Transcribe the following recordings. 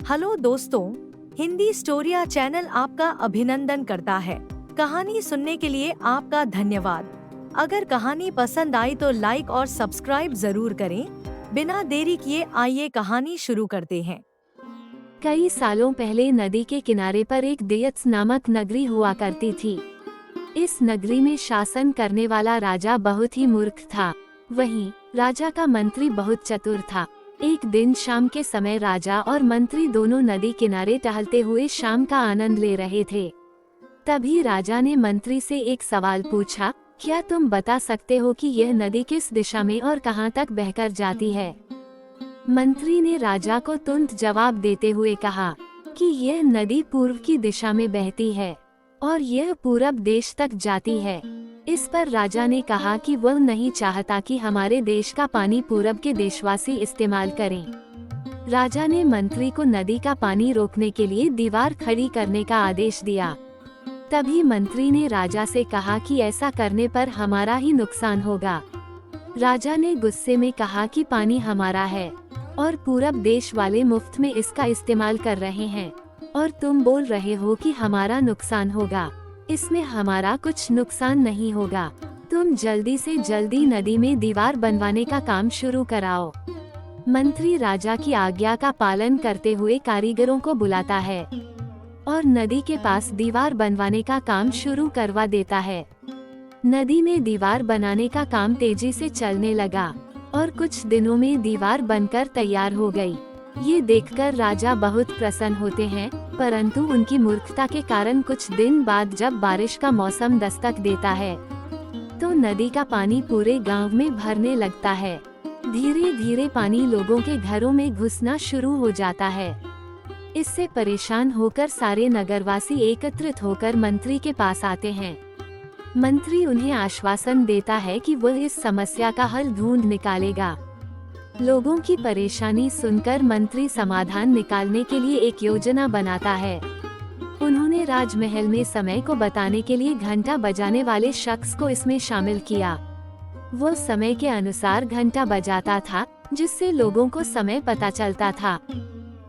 Hello दोस्तों, Hindi स्टोरिया channel आपका अभिनंदन करता है। कहानी सुनने के लिए आपका धन्यवाद। अगर कहानी पसंद आई तो लाइक और सब्सक्राइब जरूर करें। बिना देरी किए आइए कहानी शुरू करते हैं। कई सालों पहले नदी के किनारे पर एक दियत्स नामक नगरी हुआ करती थी। इस नगरी में शासन करने वाला राजा बहुत ही मूर्ख था। वहीं राजा का मंत्री बहुत चतुर था। एक दिन शाम के समय राजा और मंत्री दोनों नदी किनारे टहलते हुए शाम का आनंद ले रहे थे। तभी राजा ने मंत्री से एक सवाल पूछा, क्या तुम बता सकते हो कि यह नदी किस दिशा में और कहां तक बहकर जाती है? मंत्री ने राजा को तुरंत जवाब देते हुए कहा कि यह नदी पूर्व की दिशा में बहती है और यह पूरब देश तक जाती है। इस पर राजा ने कहा कि वह नहीं चाहता कि हमारे देश का पानी पूरब के देशवासी इस्तेमाल करें। राजा ने मंत्री को नदी का पानी रोकने के लिए दीवार खड़ी करने का आदेश दिया। तभी मंत्री ने राजा से कहा कि ऐसा करने पर हमारा ही नुकसान होगा। राजा ने गुस्से में कहा कि पानी हमारा है और पूरब देश वाले मुफ्त में इसका इस्तेमाल कर रहे हैं और तुम बोल रहे हो कि हमारा नुकसान होगा। इसमें हमारा कुछ नुकसान नहीं होगा। तुम जल्दी से जल्दी नदी में दीवार बनवाने का काम शुरू कराओ। मंत्री राजा की आज्ञा का पालन करते हुए कारीगरों को बुलाता है और नदी के पास दीवार बनवाने का काम शुरू करवा देता है। नदी में दीवार बनाने का काम तेजी से चलने लगा और कुछ दिनों में दीवार बनकर तैयार हो गई। ये देखकर राजा बहुत प्रसन्न होते हैं, परंतु उनकी मूर्खता के कारण कुछ दिन बाद जब बारिश का मौसम दस्तक देता है तो नदी का पानी पूरे गांव में भरने लगता है। धीरे धीरे पानी लोगों के घरों में घुसना शुरू हो जाता है। इससे परेशान होकर सारे नगरवासी एकत्रित होकर मंत्री के पास आते हैं। मंत्री उन्हें आश्वासन देता है कि वह इस समस्या का हल ढूंढ निकालेगा। लोगों की परेशानी सुनकर मंत्री समाधान निकालने के लिए एक योजना बनाता है। उन्होंने राजमहल में समय को बताने के लिए घंटा बजाने वाले शख्स को इसमें शामिल किया। वो समय के अनुसार घंटा बजाता था, जिससे लोगों को समय पता चलता था।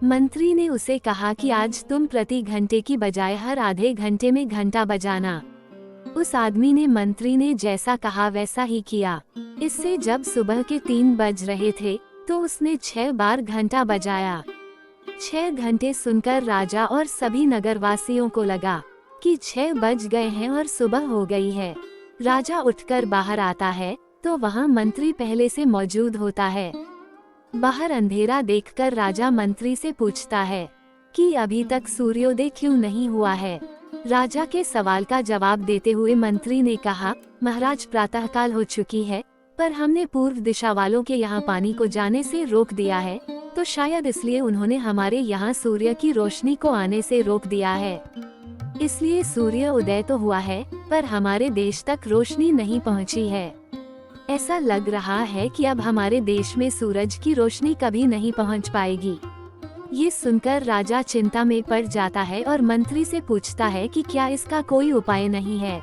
मंत्री ने उसे कहा कि आज तुम प्रति घंटे की बजाय हर आधे घंटे में घंटा बजाना। उस आदमी ने मंत्री ने जैसा कहा वैसा ही किया। इससे जब सुबह के 3 बज रहे थे तो उसने 6 बार घंटा बजाया। 6 घंटे सुनकर राजा और सभी नगरवासियों को लगा कि 6 बज गए हैं और सुबह हो गई है। राजा उठकर बाहर आता है तो वहाँ मंत्री पहले से मौजूद होता है। बाहर अंधेरा देखकर राजा मंत्री से पूछता है कि अभी तक सूर्योदय क्यों नहीं हुआ है। राजा के सवाल का जवाब देते हुए मंत्री ने कहा, महाराज प्रातःकाल हो चुकी है, पर हमने पूर्व दिशा वालों के यहाँ पानी को जाने से रोक दिया है, तो शायद इसलिए उन्होंने हमारे यहाँ सूर्य की रोशनी को आने से रोक दिया है। इसलिए सूर्य उदय तो हुआ है, पर हमारे देश तक रोशनी नहीं पहुँची है। ऐसा लग रहा है कि अब हमारे देश में सूरज की रोशनी कभी नहीं पहुँच पाएगी। ये सुनकर राजा चिंता में पड़ जाता है और मंत्री से पूछता है कि क्या इसका कोई उपाय नहीं है।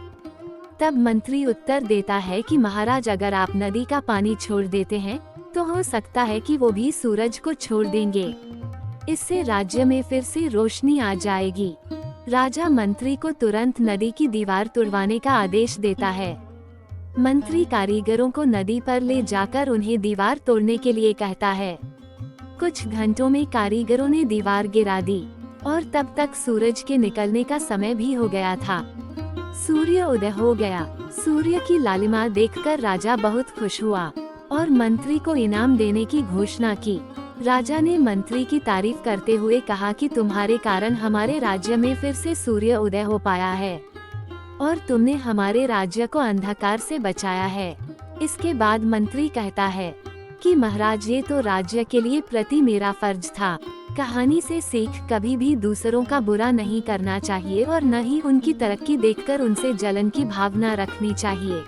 तब मंत्री उत्तर देता है कि महाराज, अगर आप नदी का पानी छोड़ देते हैं तो हो सकता है कि वो भी सूरज को छोड़ देंगे। इससे राज्य में फिर से रोशनी आ जाएगी। राजा मंत्री को तुरंत नदी की दीवार तोड़वाने का आदेश देता है। मंत्री कारीगरों को नदी पर ले जाकर उन्हें दीवार तोड़ने के लिए कहता है। कुछ घंटों में कारीगरों ने दीवार गिरा दी और तब तक सूरज के निकलने का समय भी हो गया था। सूर्य उदय हो गया। सूर्य की लालिमा देखकर राजा बहुत खुश हुआ और मंत्री को इनाम देने की घोषणा की। राजा ने मंत्री की तारीफ करते हुए कहा कि तुम्हारे कारण हमारे राज्य में फिर से सूर्य उदय हो पाया है और तुमने हमारे राज्य को अंधकार से बचाया है। इसके बाद मंत्री कहता है कि महाराज, ये तो राज्य के लिए प्रति मेरा फर्ज था। कहानी से सीख, कभी भी दूसरों का बुरा नहीं करना चाहिए और न ही उनकी तरक्की देखकर उनसे जलन की भावना रखनी चाहिए।